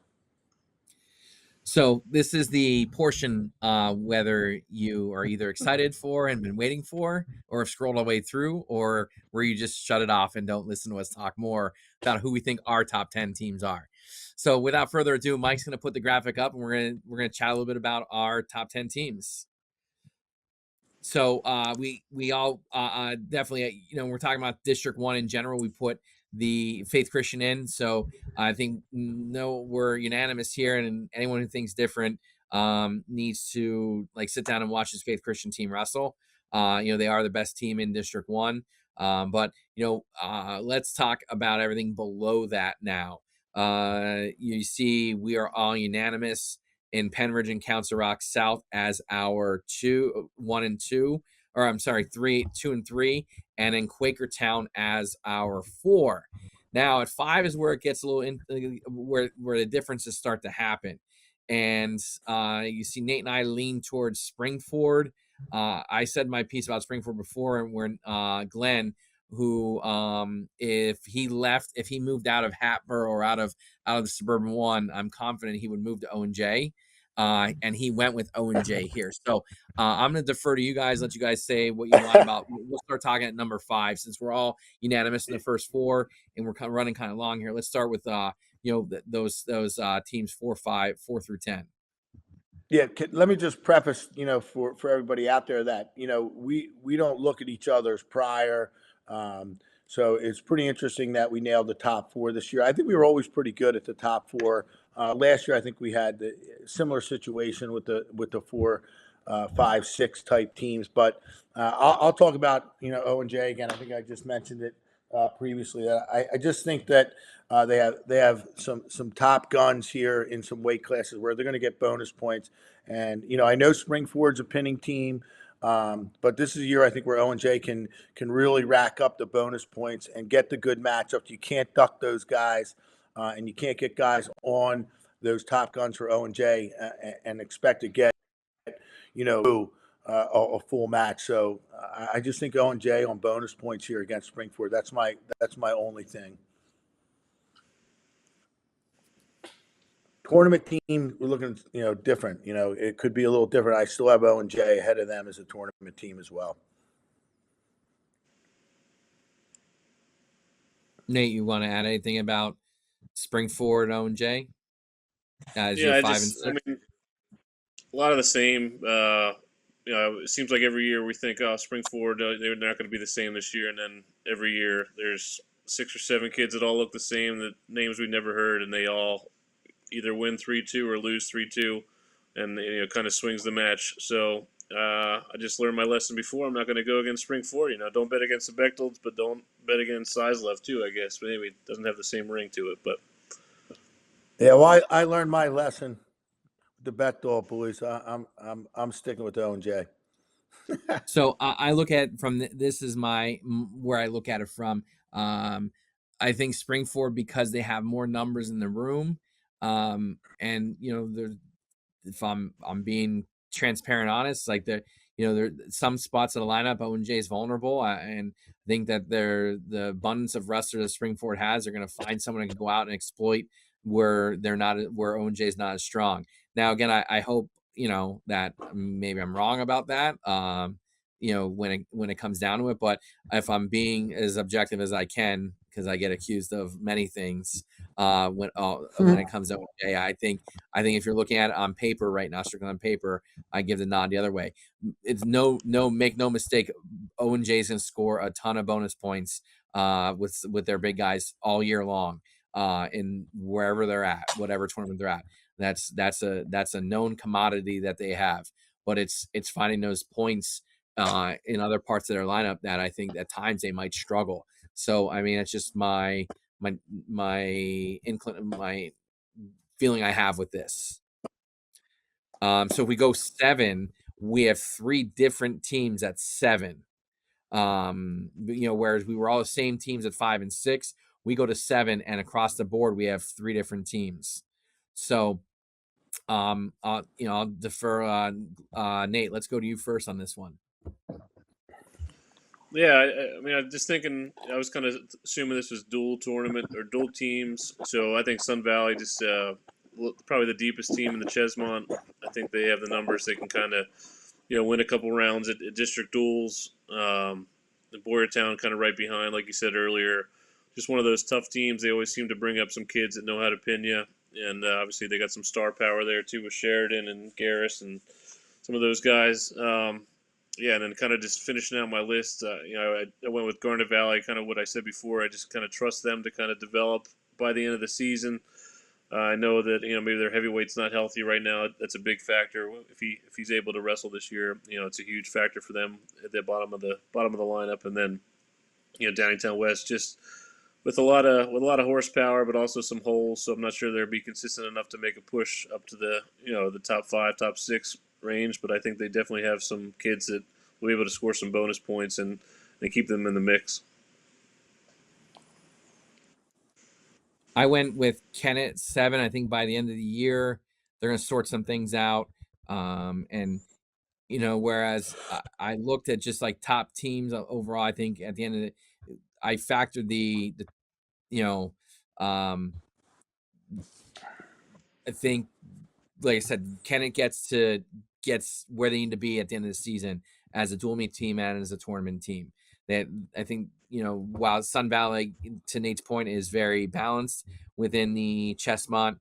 So this is the portion whether you are either excited for and been waiting for, or have scrolled all the way through, or where you just shut it off and don't listen to us talk more about who we think our top 10 teams are. So without further ado, Mike's going to put the graphic up, and we're going to chat a little bit about our top 10 teams. So we all definitely, we're talking about District 1 in general. We put the Faith Christian in. So I think we're unanimous here, and anyone who thinks different needs to sit down and watch his Faith Christian team wrestle. They are the best team in District 1. But let's talk about everything below that now. You see, we are all unanimous in Penridge and Council Rock South as our 1 and 2, or I'm sorry, 2 and 3, and in Quakertown as our 4. Now at 5 is where it gets a little where the differences start to happen, and you see Nate and I lean towards Springford. I said my piece about Springford before, and when Glenn, who if he moved out of Hatboro or out of the Suburban 1, I'm confident he would move to O&J. And he went with O&J here. So I'm going to defer to you guys, let you guys say what you want about. We'll start talking at number 5 since we're all unanimous in the first 4 and we're running kind of long here. Let's start with those teams 4 through 10. Yeah, let me just preface, for everybody out there that, we don't look at each other's prior. So it's pretty interesting that we nailed the top 4 this year. I think we were always pretty good at the top 4. Last year, I think we had the similar situation with the 4, 5, 6 type teams. But I'll talk about, O&J again. I think I just mentioned it previously. I just think that they have some top guns here in some weight classes where they're going to get bonus points. And I know Springford's a pinning team, but this is a year I think where O&J can really rack up the bonus points and get the good matchups. You can't duck those guys, and you can't get guys on those top guns for O&J and expect to get a full match. So I just think O&J on bonus points here against Springford. That's my only thing. Tournament team, we're looking, different. It could be a little different. I still have O&J ahead of them as a tournament team as well. Nate, you want to add anything about Springford and O&J as Yeah, your 5 and 6? I mean, a lot of the same. It seems like every year we think, oh, Springford, they're not going to be the same this year, and then every year there's 6 or 7 kids that all look the same, the names we never heard, and they all either win 3-2 or lose 3-2, and kind of swings the match. So I just learned my lesson before. I'm not going to go against Springford. Don't bet against the Bechtels, but don't bet against Sizelev too, I guess. Maybe it doesn't have the same ring to it, but yeah. Well, I learned my lesson with the Bechtel boys. I'm sticking with O&J. So I look at from this is where I look at it from. I think Springford, because they have more numbers in the room, and if I'm being transparent, honest, like there some spots of the lineup O&J is vulnerable, and I think that the abundance of wrestlers that Springford has, they're going to find someone who can go out and exploit where O&J is not as strong. Now again, I hope that maybe I'm wrong about that. When it comes down to it, but if I'm being as objective as I can, because I get accused of many things when it comes to O&J, I think if you're looking at it on paper right now, strictly on paper, I give the nod the other way. It's make no mistake, O&J is going to score a ton of bonus points with their big guys all year long in wherever they're at, whatever tournament they're at. That's a known commodity that they have, but it's finding those points in other parts of their lineup that I think at times they might struggle. So I mean, it's just my feeling I have with this. So if we go 7, we have 3 different teams at 7. Whereas we were all the same teams at 5 and 6, we go to 7, and across the board we have 3 different teams. So I'll defer. Nate, let's go to you first on this one. yeah, I mean, I'm just thinking. I was kind of assuming this was dual tournament or dual teams. So I think Sun Valley just probably the deepest team in the Chesmont. I think they have the numbers. They can kind of win a couple rounds at district duels. The Boyertown kind of right behind, like you said earlier. Just one of those tough teams. They always seem to bring up some kids that know how to pin you, and obviously they got some star power there too with Sheridan and Garris and some of those guys. And then kind of just finishing out my list, I went with Garnet Valley, kind of what I said before. I just kind of trust them to kind of develop by the end of the season. I know that maybe their heavyweight's not healthy right now. That's a big factor. If he's able to wrestle this year, it's a huge factor for them at the bottom of the lineup. And then Downingtown West just with a lot of horsepower, but also some holes. So I'm not sure they'll be consistent enough to make a push up to the the top 5, top 6 range. But I think they definitely have some kids that will be able to score some bonus points and keep them in the mix. I went with Kennett 7. I think by the end of the year, they're going to sort some things out. And whereas I looked at just like top teams overall, I think at the end of it, I factored the you know, I think, like I said, Kennett gets where they need to be at the end of the season as a dual meet team and as a tournament team. That I think, while Sun Valley, to Nate's point, is very balanced within the Chestmont,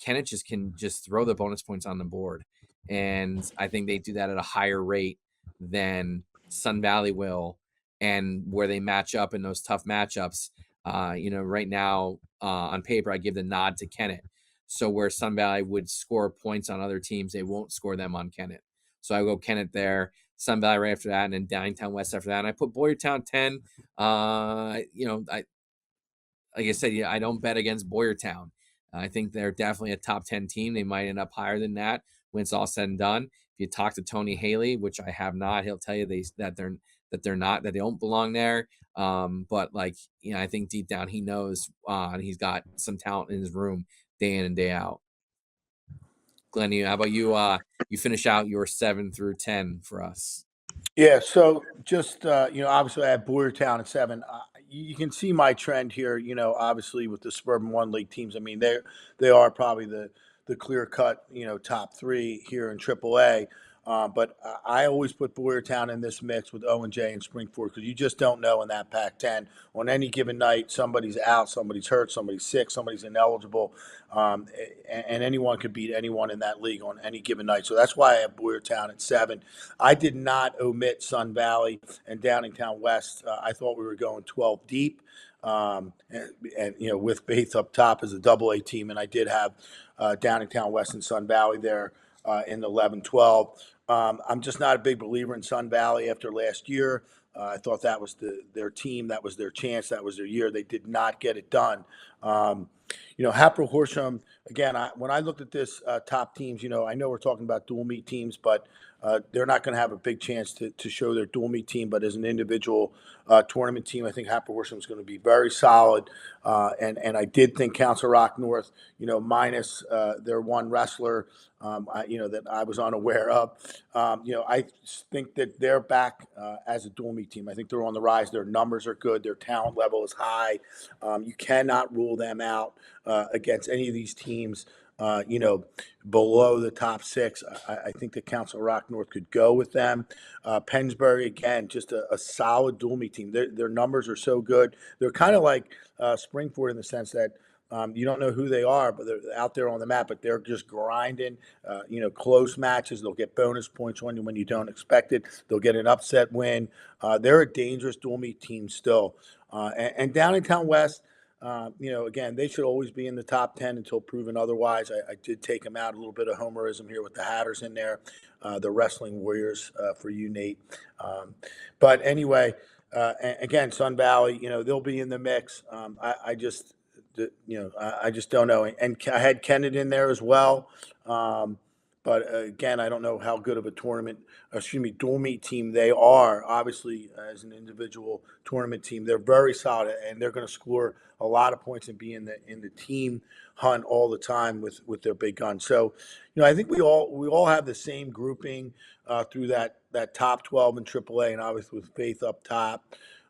Kennett can throw the bonus points on the board, and I think they do that at a higher rate than Sun Valley will, and where they match up in those tough matchups. Right now on paper, I give the nod to Kennett. So where Sun Valley would score points on other teams, they won't score them on Kennett. So I go Kennett there, Sun Valley right after that, and then Downingtown West after that. And I put Boyertown 10. I like I said, I don't bet against Boyertown. I think they're definitely a top 10 team. They might end up higher than that when it's all said and done. If you talk to Tony Haley, which I have not, he'll tell you that they're not, that they don't belong there. But I think deep down he knows, and he's got some talent in his room day in and day out. Glenn, how about you? You finish out your 7 through 10 for us. Yeah, so just obviously I have Boyertown at 7. You can see my trend here. Obviously with the Suburban One League teams. I mean, they are probably the clear cut top 3 here in AAA. But I always put Boyertown in this mix with O&J and Springford because you just don't know in that Pac-10 on any given night somebody's out, somebody's hurt, somebody's sick, somebody's ineligible, and anyone could beat anyone in that league on any given night. So that's why I have Boyertown at 7. I did not omit Sun Valley and Downingtown West. I thought we were going 12 deep. And with Faith up top as a double A team, and I did have Downingtown West and Sun Valley there in the 11-12. I'm just not a big believer in Sun Valley after last year. I thought that was their team, that was their chance, that was their year. They did not get it done. Hapro Horsham, again, when I looked at this top teams, I know we're talking about dual meet teams, but they're not going to have a big chance to show their dual meet team. But as an individual tournament team, I think Hapro Horsham is going to be very solid. And I did think Council Rock North, minus their one wrestler, that I was unaware of. I think that they're back as a dual meet team. I think they're on the rise. Their numbers are good. Their talent level is high. You cannot rule them out against any of these teams. Below the top 6. I think that Council Rock North could go with them. Pennsbury, again, just a solid dual meet team. Their numbers are so good. They're kind of like Springford in the sense that you don't know who they are, but they're out there on the map, but they're just grinding, close matches. They'll get bonus points on you when you don't expect it. They'll get an upset win. They're a dangerous dual meet team still. And Downingtown West, again, they should always be in the top 10 until proven otherwise. I did take them out, a little bit of homerism here with the Hatters in there, the Wrestling Warriors for you, Nate. But anyway, again, Sun Valley, they'll be in the mix. I just don't know. And I had Kennett in there as well. But again, I don't know how good of a dual meet team they are. Obviously, as an individual tournament team, they're very solid, and they're going to score a lot of points and be in the team hunt all the time with their big guns. So, I think we all have the same grouping through that top 12 in AAA, and obviously with Faith up top.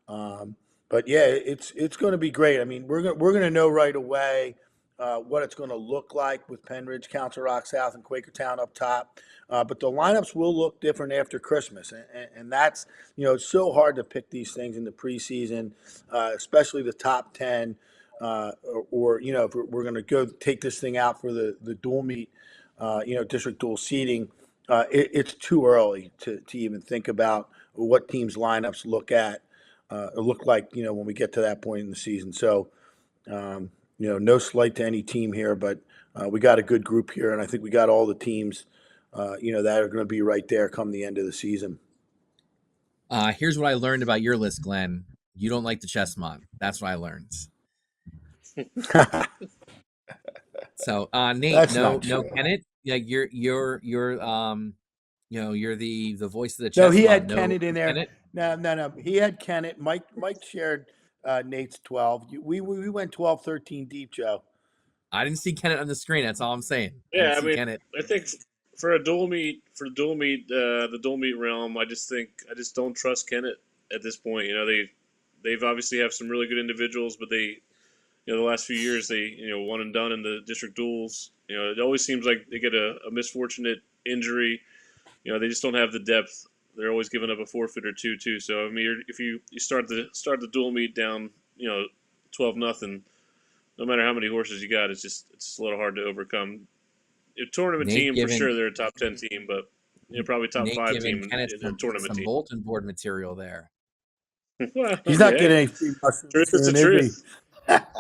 But yeah, it's going to be great. I mean, we're going to know right away what it's going to look like with Penridge, Council Rock South, and Quakertown up top. But the lineups will look different after Christmas, and that's it's so hard to pick these things in the preseason, especially the top 10. Or if we're going to go take this thing out for the dual meet, district dual seating, it's too early to even think about what teams' lineups look like when we get to that point in the season. So, No slight to any team here, but we got a good group here, and I think we got all the teams, that are going to be right there come the end of the season. Here's what I learned about your list, Glenn. You don't like the Chessmont. That's what I learned. So, Nate, That's no, not no, true. Kenneth. Yeah, you're the voice of the No, he Chessmont. had No, Kennett in there. Kenneth. No. He had Kennett. Mike shared Nate's 12. We went 12, 13 deep, Joe. I didn't see Kenneth on the screen. That's all I'm saying. I Yeah, didn't I see mean, Kenneth. I think for a dual meet, the dual meet realm, I just don't trust Kennett at this point. They've obviously have some really good individuals, but the last few years they one and done in the district duels. It always seems like they get a misfortunate injury. They just don't have the depth. They're always giving up a forfeit or two too. So I mean, if you start the dual meet down, 12-0, no matter how many horses you got, it's a little hard to overcome. A tournament Nate team for giving sure, they're a top 10 team, but probably top Nate five giving team Kenneth in a tournament some team. bulletin board material there. Well, He's not hey, getting any free mushrooms truth is the soon, is he? truth.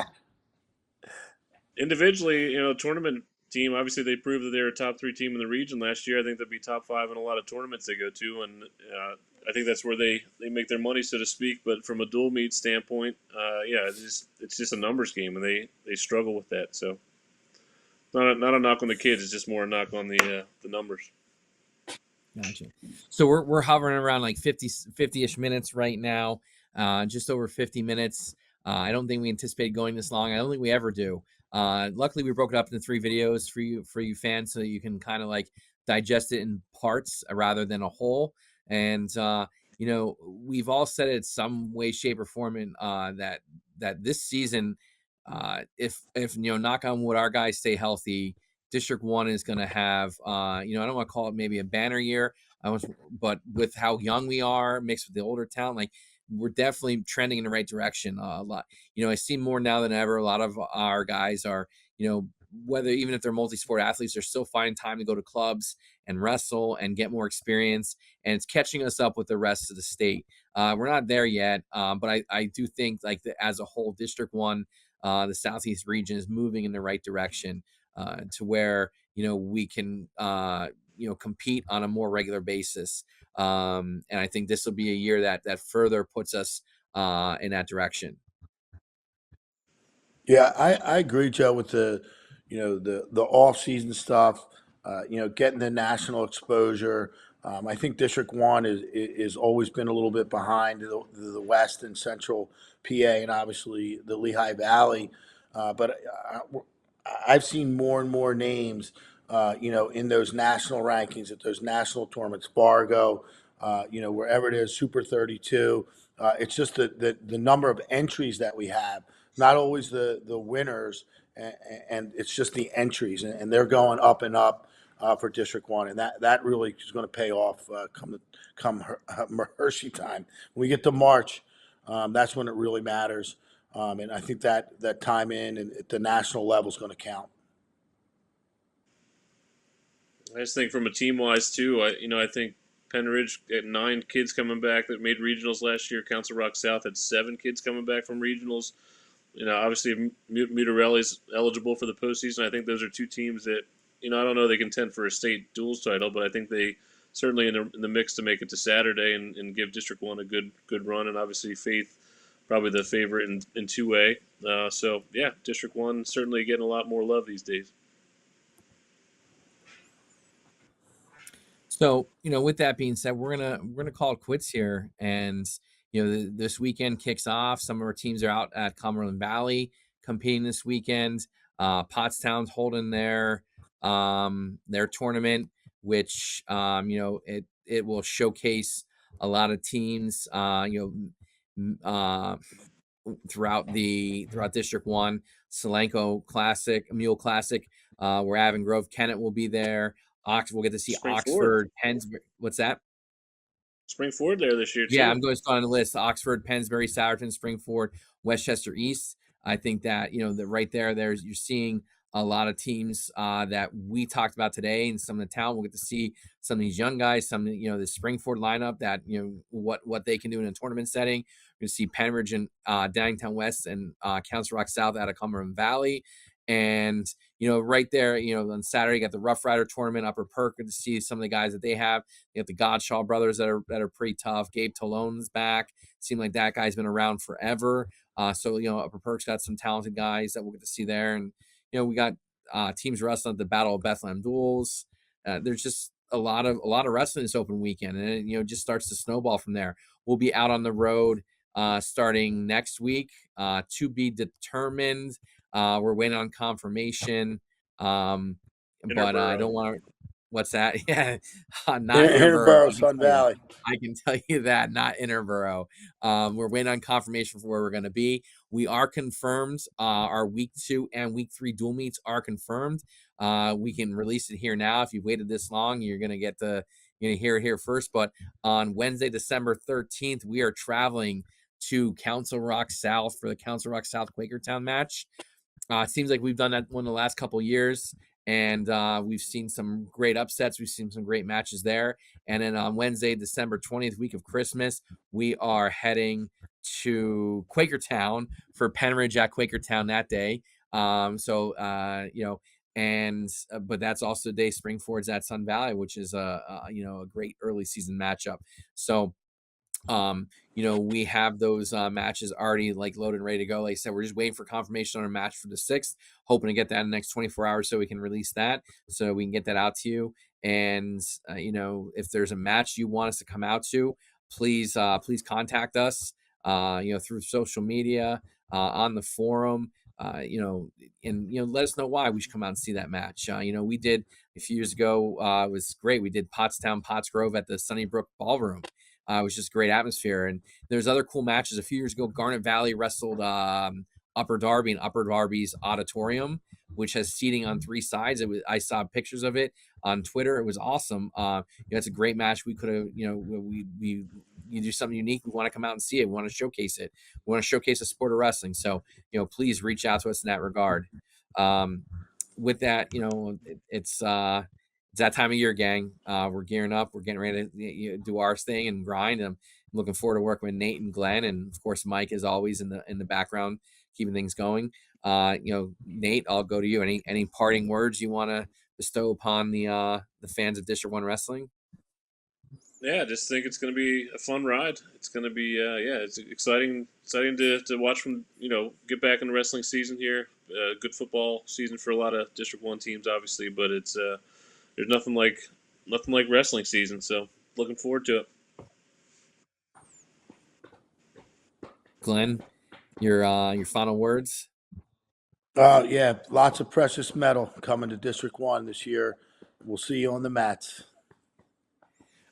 Individually, tournament team, obviously they proved that they were a top three team in the region last year. I think they'll be top five in a lot of tournaments they go to, and I think that's where they make their money, so to speak. But from a dual meet standpoint, yeah, it's just a numbers game, and they struggle with that. So not a knock on the kids, it's just more a knock on the numbers. Gotcha. So we're hovering around like 50-ish minutes right now, just over 50 minutes. I don't think we anticipate going this long. I don't think we ever do. Luckily, we broke it up into 3 videos for you fans, so that you can kind of like digest it in parts rather than a whole. And we've all said it some way, shape, or form in that this season, if knock on wood, our guys stay healthy. District 1 is going to have, I don't want to call it maybe a banner year, but with how young we are, mixed with the older talent, like we're definitely trending in the right direction. A lot, I see more now than ever. A lot of our guys are, whether even if they're multi-sport athletes, they're still finding time to go to clubs and wrestle and get more experience, and it's catching us up with the rest of the state. We're not there yet, but I do think like as a whole, District 1, the Southeast region is moving in the right direction. To where we can compete on a more regular basis, and I think this will be a year that further puts us in that direction. Yeah, I agree, Joe, with the off season stuff. Getting the national exposure. I think District 1 is always been a little bit behind the West and Central PA, and obviously the Lehigh Valley. But I've seen more and more names, in those national rankings at those national tournaments, Fargo, wherever it is, Super 32. It's just the number of entries that we have, not always the winners, and it's just the entries, and they're going up and up for District 1, and that really is going to pay off come Hershey time. When we get to March, that's when it really matters. And I think that time in and at the national level is going to count. I just think from a team wise too, I think Penn Ridge had 9 kids coming back that made regionals last year. Council Rock South had 7 kids coming back from regionals. Obviously Mutarelli's eligible for the postseason. I think those are 2 teams that I don't know they contend for a state duels title, but I think they certainly in the mix to make it to Saturday and give District 1 a good run. And obviously Faith probably the favorite in 2A. So yeah, District 1 certainly getting a lot more love these days. So, with that being said, we're gonna call it quits here, and this weekend kicks off. Some of our teams are out at Cumberland Valley competing this weekend. Pottstown's holding their tournament, which it will showcase a lot of teams. Throughout District 1, Solanco Classic, Mule Classic, where Avon Grove, Kennett will be there. We'll get to see Spring Ford. Oxford, Pennsbury. What's that? Spring Ford there this year Yeah, too. I'm going to go on the list. Oxford, Pennsbury, Sourton, Springford, Westchester East. I think that that right there's you're seeing a lot of teams that we talked about today, and some of the talent. We'll get to see some of these young guys, some, you know, the Springford lineup that, you know, what they can do in a tournament setting. We're going to see Penridge and Downingtown West and Council Rock South out of Cumberland Valley. And, you know, right there, you know, on Saturday, you got the Rough Rider tournament, Upper Perk, to see some of the guys that they have. You got the Godshaw brothers that are pretty tough. Gabe Tallone's back. Seemed like that guy's been around forever. So, you know, Upper Perk's got some talented guys that we'll get to see there. And, you know, we got teams wrestling at the Battle of Bethlehem Duels. There's just a lot of wrestling this open weekend, and it, you know, just starts to snowball from there. We'll be out on the road starting next week, to be determined. We're waiting on confirmation, but I don't want to. What's that? Yeah, not Interborough. Interborough, Sun Valley. I can tell you that, not Interborough. We're waiting on confirmation for where we're going to be. We are confirmed. Our week 2 and week 3 dual meets are confirmed. We can release it here now. If you've waited this long, you're going to hear it here first. But on Wednesday, December 13th, we are traveling to Council Rock South for the Council Rock South Quakertown match. It seems like we've done that one the last couple of years, and we've seen some great upsets. We've seen some great matches there. And then on Wednesday, December 20th, week of Christmas, we are heading to Quakertown for Penridge at Quakertown that day. You know, and but that's also the day Springford's at Sun Valley, which is you know, a great early season matchup. So you know, we have those matches already like loaded and ready to go. Like I said, we're just waiting for confirmation on a match for the 6th, hoping to get that in the next 24 hours so we can release that, so we can get that out to you. And you know, if there's a match you want us to come out to, please contact us, you know, through social media, on the forum, you know, and, you know, let us know why we should come out and see that match. You know, we did a few years ago, it was great. We did Pottstown Pottsgrove at the Sunnybrook Ballroom. It was just great atmosphere. And there's other cool matches. A few years ago, Garnet Valley wrestled Upper Darby in Upper Darby's auditorium, which has seating on 3 sides. I saw pictures of it on Twitter. It was awesome. You know, it's a great match. We could have, you know, we you do something unique. We want to come out and see it. We want to showcase it. We want to showcase the sport of wrestling. So, you know, please reach out to us in that regard. With that, you know, it's that time of year, gang. We're gearing up. We're getting ready to do our thing and grind. And I'm looking forward to working with Nate and Glenn, and of course Mike is always in the background, keeping things going. You know, Nate, I'll go to you. Any parting words you want to bestow upon the fans of District 1 Wrestling? Yeah, I just think it's going to be a fun ride. It's going to be, yeah, it's exciting to watch from, you know, get back in the wrestling season here. Good football season for a lot of District 1 teams, obviously, but it's there's nothing like wrestling season. So looking forward to it. Glenn, your final words. Yeah, lots of precious metal coming to District 1 this year. We'll see you on the mats.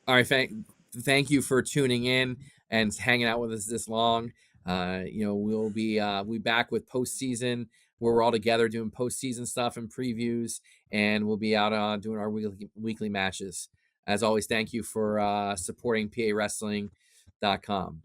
All right, thank you for tuning in and hanging out with us this long. You know, we'll be back with postseason, where we're all together doing postseason stuff and previews, and we'll be out doing our weekly matches. As always, thank you for supporting PAWrestling.com.